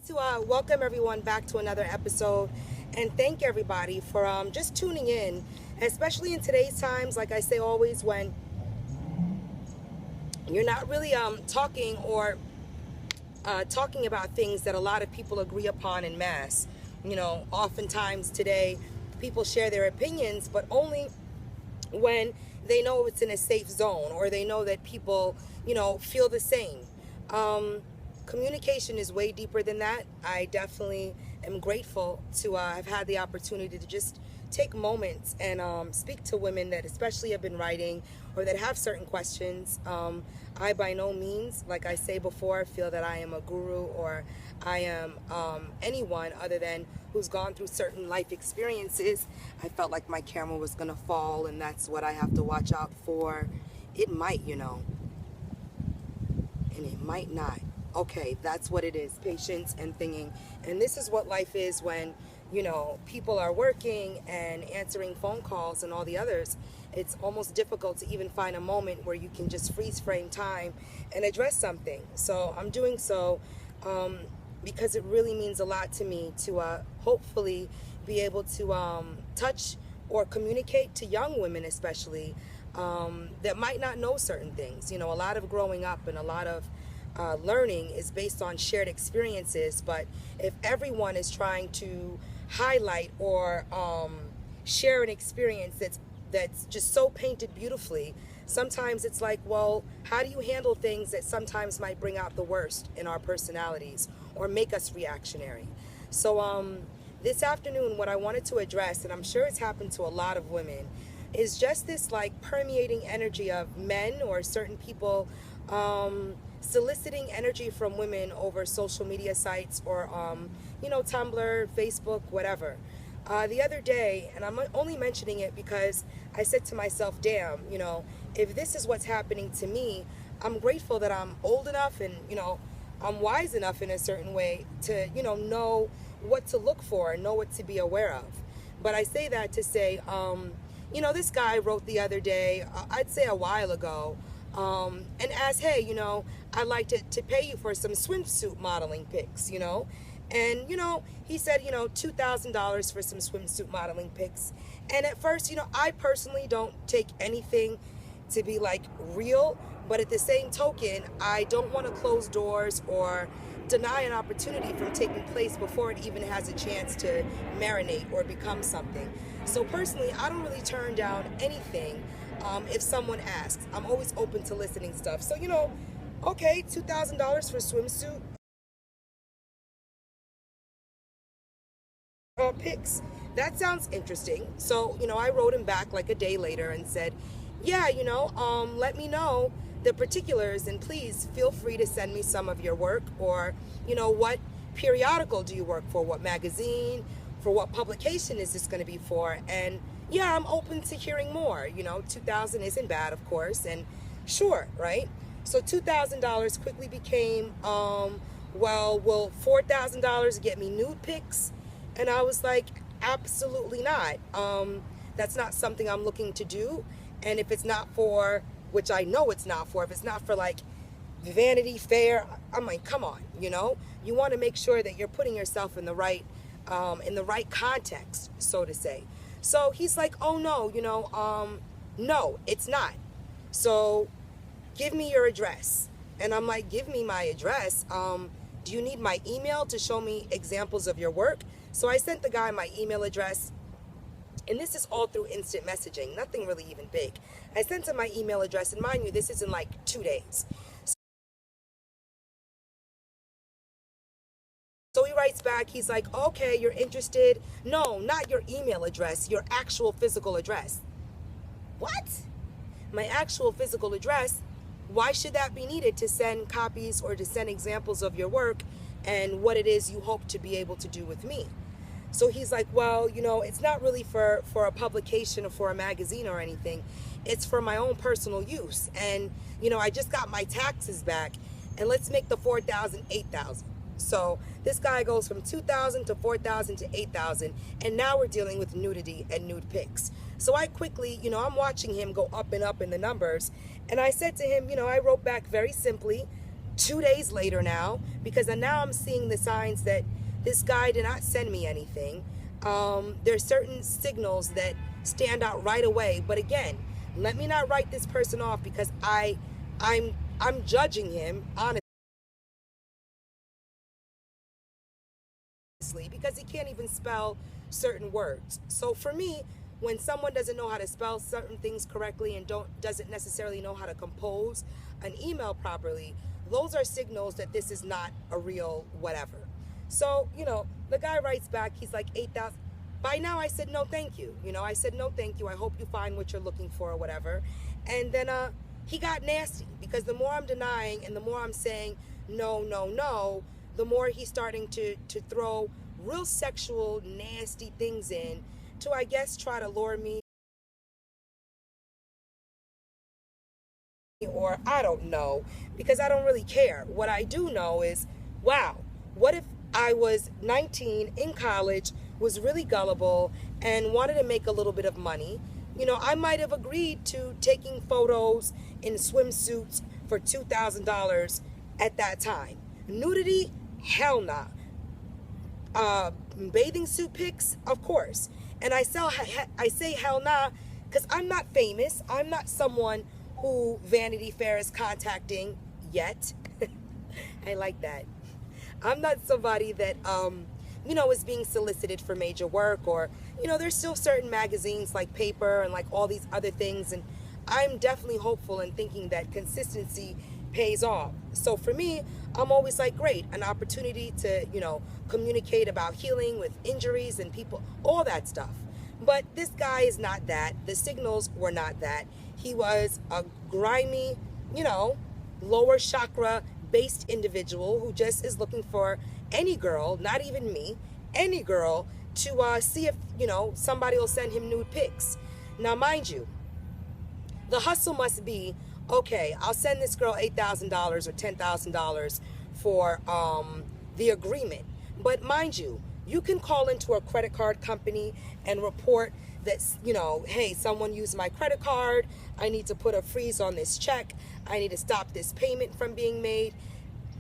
To welcome everyone back to another episode and thank everybody for just tuning in, especially in today's times. Like I say always, when you're not really talking or talking about things that a lot of people agree upon in mass. Oftentimes today people share their opinions, but only when they know it's in a safe zone or they know that people, feel the same. Um, Communication is way deeper than that. I definitely am grateful to have had the opportunity to just take moments and speak to women that especially have been writing or that have certain questions. I by no means, like I say before, feel that I am a guru or I am anyone other than who's gone through certain life experiences. I felt like my camera was going to fall, and that's what I have to watch out for. It might, and it might not. Okay, that's what it is, patience and thinking. And this is what life is when, people are working and answering phone calls and all the others. It's almost difficult to even find a moment where you can just freeze frame time and address something. So I'm doing so because it really means a lot to me to hopefully be able to touch or communicate to young women especially that might not know certain things. A lot of growing up and a lot of learning is based on shared experiences, but if everyone is trying to highlight or share an experience that's just so painted beautifully, sometimes it's like, well, how do you handle things that sometimes might bring out the worst in our personalities or make us reactionary? So this afternoon, what I wanted to address, and I'm sure it's happened to a lot of women, is just this like permeating energy of men or certain people soliciting energy from women over social media sites or Tumblr, Facebook, whatever. The other day, and I'm only mentioning it because I said to myself, damn, if this is what's happening to me, I'm grateful that I'm old enough and I'm wise enough in a certain way to know what to look for and know what to be aware of. But I say that to say this guy wrote the other day, I'd say a while ago, and asked, hey, I'd like to pay you for some swimsuit modeling pics, and, he said, $2,000 for some swimsuit modeling pics. And at first, I personally don't take anything to be like real, but at the same token, I don't want to close doors or deny an opportunity from taking place before it even has a chance to marinate or become something. So personally, I don't really turn down anything if someone asks. I'm always open to listening stuff. So, okay, $2,000 for swimsuit pics. That sounds interesting. So, I wrote him back like a day later and said, yeah, let me know the particulars and please feel free to send me some of your work or, what periodical do you work for? What magazine? For what publication is this going to be for? And yeah, I'm open to hearing more. 2,000 isn't bad, of course, and sure, right? So $2,000 quickly became, well, will $4,000 get me nude pics? And I was like, absolutely not. That's not something I'm looking to do. And if it's not for, which I know it's not for, if it's not for like Vanity Fair, I'm like, come on, you want to make sure that you're putting yourself in the right context, so to say. So he's like, oh no, no, it's not. So give me your address. And I'm like, give me my address. Do you need my email to show me examples of your work? So I sent the guy my email address. And this is all through instant messaging, nothing really even big. I sent him my email address, and mind you, this is in like 2 days. So he writes back, he's like, okay, you're interested? No, not your email address, your actual physical address. What? My actual physical address? Why should that be needed to send copies or to send examples of your work and what it is you hope to be able to do with me? So he's like, well, it's not really for a publication or for a magazine or anything. It's for my own personal use. And, I just got my taxes back, and let's make the 4,000 8,000. So this guy goes from 2,000 to 4,000 to 8,000, and now we're dealing with nudity and nude pics. So I quickly, I'm watching him go up and up in the numbers, and I said to him, I wrote back very simply, 2 days later now, because now I'm seeing the signs that this guy did not send me anything. There's certain signals that stand out right away. But again, let me not write this person off because I'm judging him honestly because he can't even spell certain words. So for me, when someone doesn't know how to spell certain things correctly and doesn't necessarily know how to compose an email properly, those are signals that this is not a real whatever. So, the guy writes back, he's like 8,000. By now I said no thank you. I said no thank you. I hope you find what you're looking for or whatever. And then he got nasty because the more I'm denying and the more I'm saying no, no, no, the more he's starting to throw real sexual, nasty things in to, I guess, try to lure me, or I don't know, because I don't really care. What I do know is, wow, what if I was 19 in college, was really gullible, and wanted to make a little bit of money? I might have agreed to taking photos in swimsuits for $2,000 at that time. Nudity? Hell nah. Bathing suit pics? Of course. And I say hell nah because I'm not famous. I'm not someone who Vanity Fair is contacting yet. I like that. I'm not somebody that, is being solicited for major work, or, there's still certain magazines like Paper and like all these other things. And I'm definitely hopeful and thinking that consistency pays off. So for me, I'm always like, great, an opportunity to, communicate about healing with injuries and people, all that stuff. But this guy is not that. The signals were not that. He was a grimy, lower chakra based individual who just is looking for any girl, not even me, any girl, to see if, somebody will send him nude pics. Now, mind you, the hustle must be, okay, I'll send this girl $8,000 or $10,000 for the agreement. But mind you, you can call into a credit card company and report that, hey, someone used my credit card. I need to put a freeze on this check. I need to stop this payment from being made.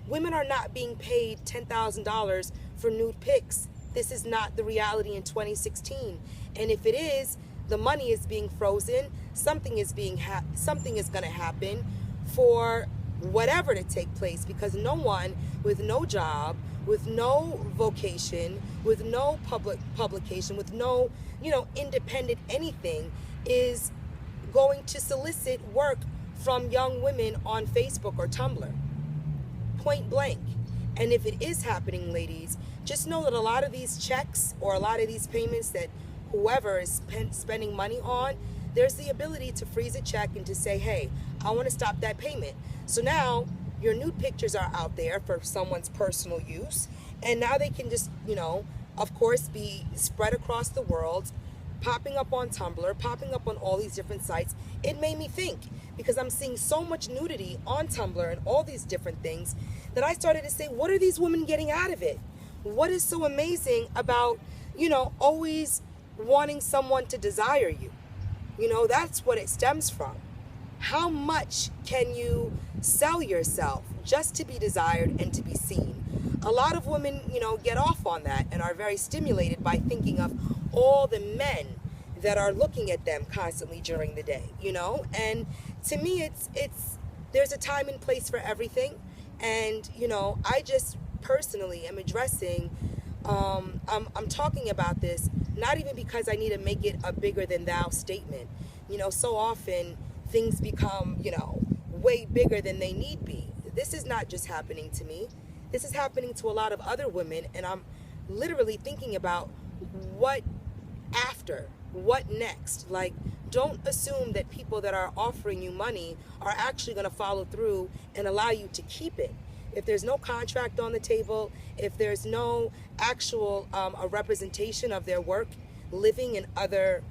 Women are not being paid $10,000 for nude pics. This is not the reality in 2016. And if it is, the money is being frozen. Something is going to happen for whatever to take place, because no one with no job, with no vocation, with no publication, with no, independent anything, is going to solicit work from young women on Facebook or Tumblr. Point blank. And if it is happening, ladies, just know that a lot of these checks or a lot of these payments that whoever is spending money on, there's the ability to freeze a check and to say, hey, I want to stop that payment. So now your nude pictures are out there for someone's personal use. And now they can just, of course, be spread across the world, popping up on Tumblr, popping up on all these different sites. It made me think, because I'm seeing so much nudity on Tumblr and all these different things, that I started to say, what are these women getting out of it? What is so amazing about, always wanting someone to desire you? That's what it stems from. How much can you sell yourself just to be desired and to be seen? A lot of women, get off on that and are very stimulated by thinking of all the men that are looking at them constantly during the day, And to me, it's there's a time and place for everything. And, I just personally am addressing, I'm talking about this, not even because I need to make it a bigger than thou statement. So often things become, way bigger than they need be. This is not just happening to me. This is happening to a lot of other women. And I'm literally thinking about what next? Like, don't assume that people that are offering you money are actually going to follow through and allow you to keep it. If there's no contract on the table, if there's no actual a representation of their work living in other,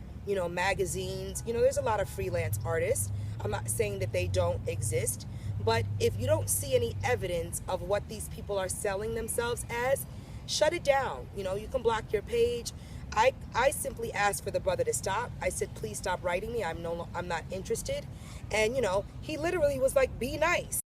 magazines, there's a lot of freelance artists. I'm not saying that they don't exist, but if you don't see any evidence of what these people are selling themselves as, shut it down. You can block your page. I simply asked for the brother to stop. I said, please stop writing me. I'm not interested. And, he literally was like, be nice.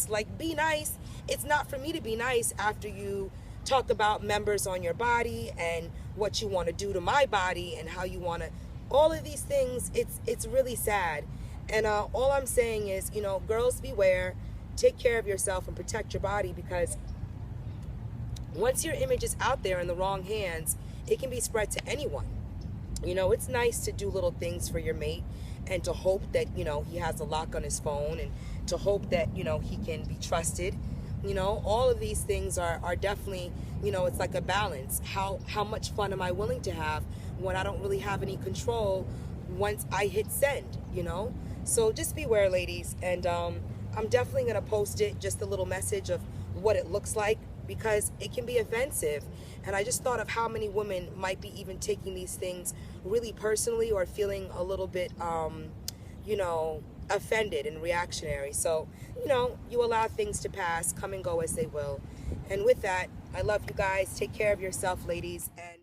Like, be nice. It's not for me to be nice after you talk about members on your body and what you want to do to my body and how you want to, all of these things. It's really sad. And all I'm saying is, you know, girls beware, take care of yourself and protect your body, because once your image is out there in the wrong hands, it can be spread to anyone. You know, it's nice to do little things for your mate and to hope that, you know, he has a lock on his phone, and to hope that, you know, he can be trusted. You know, all of these things are definitely, you know, it's like a balance. How much fun am I willing to have when I don't really have any control once I hit send, you know? So just beware, ladies. And I'm definitely going to post it, just a little message of what it looks like, because it can be offensive. And I just thought of how many women might be even taking these things really personally, or feeling a little bit, you know, offended and reactionary. So, you know, you allow things to pass, come and go as they will. And with that, I love you guys. Take care of yourself, ladies. And